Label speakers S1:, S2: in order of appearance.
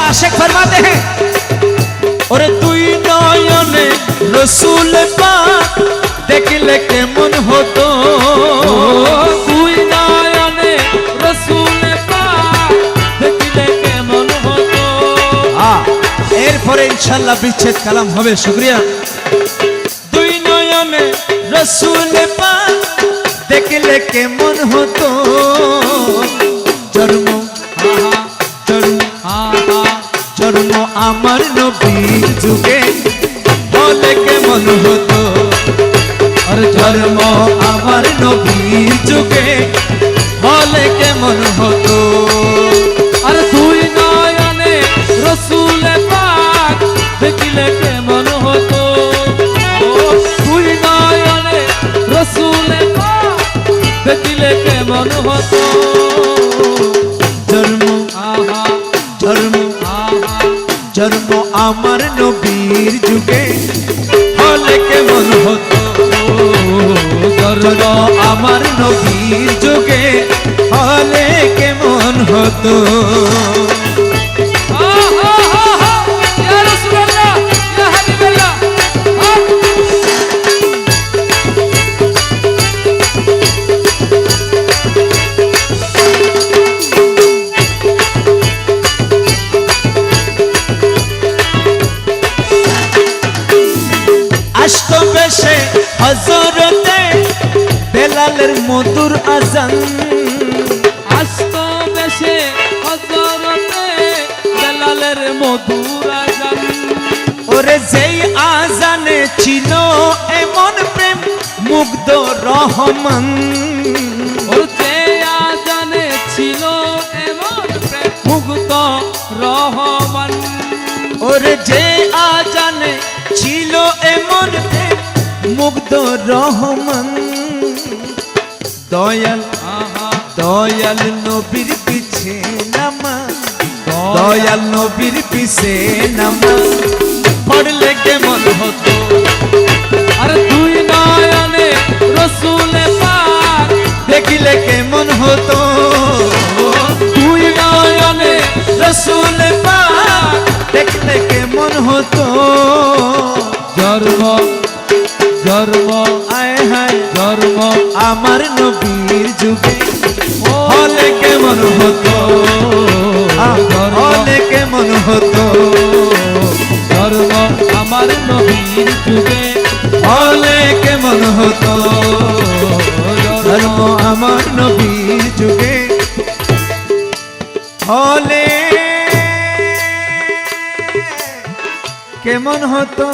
S1: आशिक फरमाते हैं और दुई नयने रसूल पाक देखले केमन हतो
S2: दुई नयने रसूल पाक देखले केमन हतो
S1: एरपरे इंशाल्लाह विच्छेद कालाम होबे शुक्रिया दुई नयने रसूल पाक देखले केमन हतो जन्म जन्म आमार नबीर जुगे बोले केमन हतो और जन्म आमार नबीर जुगे बोले केमन हतो
S2: और दुई नयने रसूल पाक देखले केमन हतो दुई नयने रसूल पाक देखले केमन हतो
S1: जन्म जन्म आमार नबीर जुगे बोले केमन हतो जन्म आमार नबीर जुगे बोले केमन हतो
S2: या रसूलुल्लाह या हबीबल्लाह
S1: আশতো বেশে হযরতে বেলালের মধুর আযান
S2: আশতো বেশে হযরতে বেলালের মধুর আযান
S1: ওরে যেই আযানে ছিল এমন প্রেম মুগ্ধ রহমান
S2: ওর যে আযানে ছিল এমন প্রেম মুগ্ধ রহমান
S1: ওরে যে আযানে ছিল এমন প্রেম মুগ্ধ রহমান দয়াল দয়াল নবীর পিছে নামাজ দয়াল নবীর পিছে নামাজ পড়লে কেমন হতো
S2: আর দুই নয়নে রসুল পাক
S1: দেখিলে কেমন হতো
S2: দুই নয়নে
S1: রসুল পাক দেখলে কেমন হতো
S2: জন্ম জন্ম
S1: আয় হায়
S2: জন্ম
S1: আমার নবীর যুগে হলে কেমন হতো হলে কেমন হতো
S2: জন্ম আমার নবীর যুগে
S1: হলে কেমন হতো ধর্ম আমার নবীর যুগে হলে কেমন হতো।